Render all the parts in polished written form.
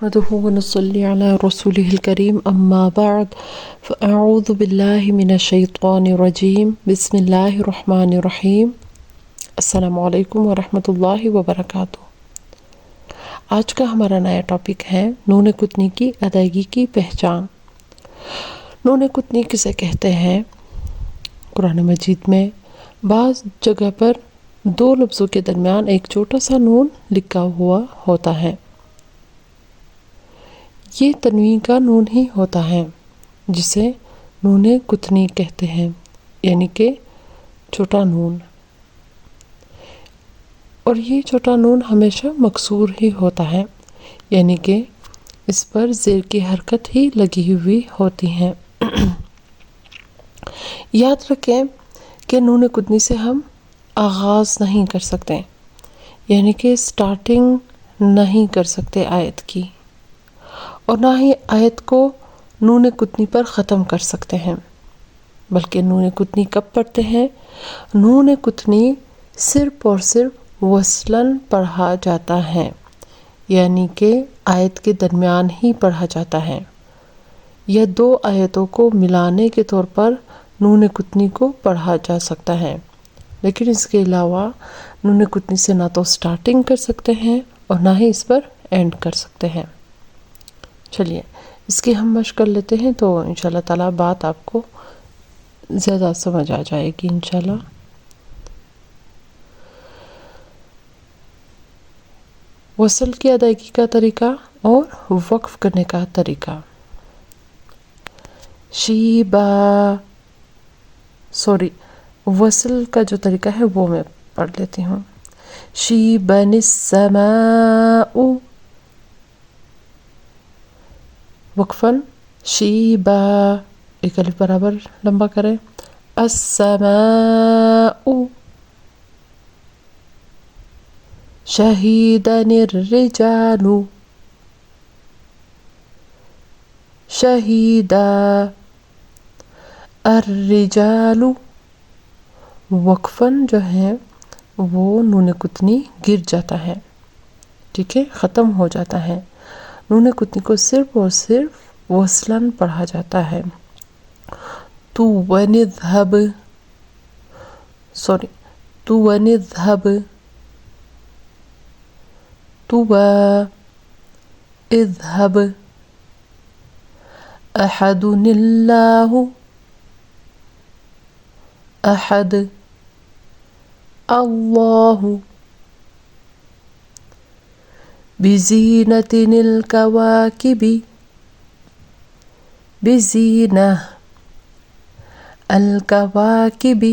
نحمده ونصلي على رسوله الكريم أما بعد فأعوذ بالله من الشيطان الرجيم بسم الله الرحمن الرحيم السلام علیکم ورحمۃ اللہ وبرکاتہ۔ آج کا ہمارا نیا ٹاپک ہے نون کتنی کی ادائیگی کی پہچان۔ نون کتنی کسے کہتے ہیں؟ قرآن مجید میں بعض جگہ پر دو لفظوں کے درمیان ایک چھوٹا سا نون لکھا ہوا ہوتا ہے، یہ تنوین کا نون ہی ہوتا ہے جسے نون کتنی کہتے ہیں، یعنی کہ چھوٹا نون۔ اور یہ چھوٹا نون ہمیشہ مکسور ہی ہوتا ہے، یعنی کہ اس پر زیر کی حرکت ہی لگی ہوئی ہوتی ہے۔ یاد رکھیں کہ نون کتنی سے ہم آغاز نہیں کر سکتے، یعنی کہ سٹارٹنگ نہیں کر سکتے آیت کی، اور نہ ہی آیت کو نون کتنی پر ختم کر سکتے ہیں۔ بلکہ نون کتنی کب پڑھتے ہیں؟ نون کتنی صرف اور صرف وصلاً پڑھا جاتا ہے، یعنی کہ آیت کے درمیان ہی پڑھا جاتا ہے، یا دو آیتوں کو ملانے کے طور پر نون کتنی کو پڑھا جا سکتا ہے، لیکن اس کے علاوہ نون کتنی سے نہ تو سٹارٹنگ کر سکتے ہیں اور نہ ہی اس پر اینڈ کر سکتے ہیں۔ چلیے اس کی ہم مشق کر لیتے ہیں تو انشاءاللہ تعالیٰ بات آپ کو زیادہ سمجھ آ جائے گی انشاءاللہ۔ وصل کی ادائیگی کا طریقہ اور وقف کرنے کا طریقہ۔ وصل کا جو طریقہ ہے وہ میں پڑھ لیتی ہوں۔ شیبن السماء، وقفاً شیبا، ایک الف برابر لمبا کریں، السماء، شہیدن الرجال، شہیدا، الرجال، وقفاً جو ہے وہ نون کتنی گر جاتا ہے، ٹھیک ہے، ختم ہو جاتا ہے۔ نون کتنی کو صرف اور صرف وصلاً پڑھا جاتا ہے۔ تو ونذهب، تو ونذهب، تو اذهب، احد اللہ، احد اللہ، بزینۃ الکواکب، بزینہ الکواکب،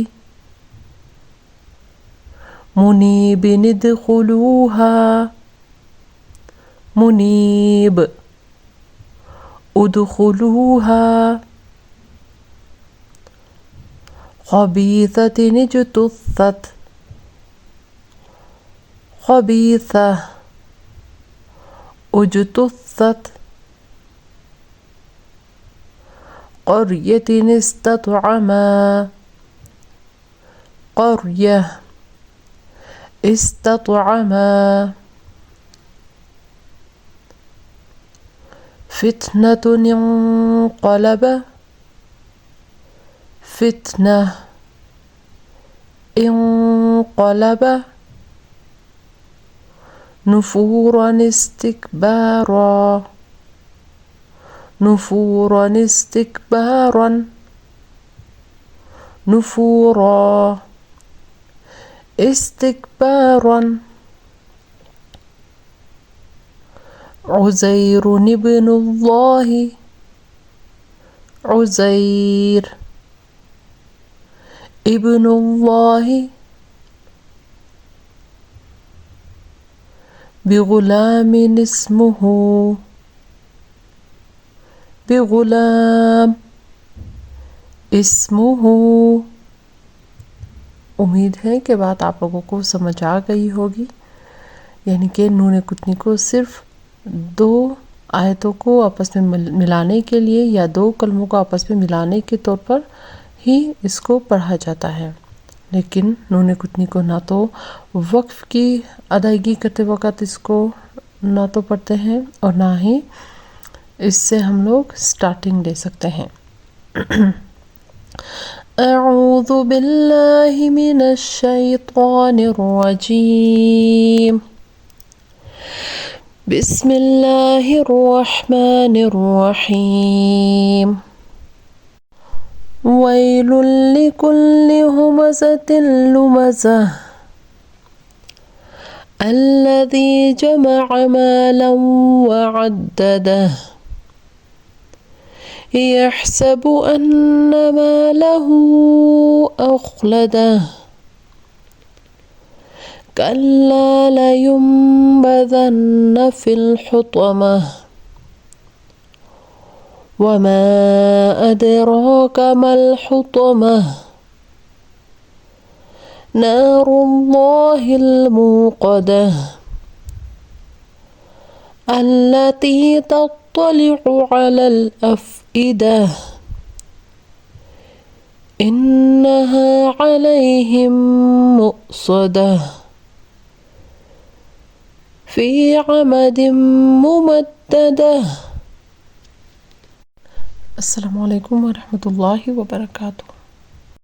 منیب ادخلوها، منیب ادخلوها، خبیثۃ اجتثت، خبیثہ اجتثت، قریۃ استطعما، قریہ استطعما، فتنۃ انقلب، فتنہ انقلب، نفورا استکبارا، نفورا استکبارا، نفورا استکبارا، عزیر ابن اللہ، عزیر ابن اللہ، بغلام اسمہ، بغلام اسمہ۔ امید ہے کہ بات آپ لوگوں کو سمجھ آ گئی ہوگی، یعنی کہ نون کتنی کو صرف دو آیتوں کو آپس میں ملانے کے لیے یا دو کلموں کو آپس میں ملانے کے طور پر ہی اس کو پڑھا جاتا ہے، لیکن نون کتنی کو نہ تو وقف کی ادائیگی کرتے وقت اس کو نہ تو پڑھتے ہیں اور نہ ہی اس سے ہم لوگ سٹارٹنگ لے سکتے ہیں. اعوذ باللہ من الشیطان الرجیم. بسم اللہ الرحمن الرحیم. ویل لکل ہمزۃ لمزہ الذی جمع مالا وعددہ يحسب أن ماله أخلده كلا لينبذن في الحطمة وما أدراك ما الحطمة نار الله الموقدة التي تطلع على الأفئدة إنها عليهم مؤصدة في عمد ممددة. السلام علیکم ورحمۃ اللہ وبرکاتہ.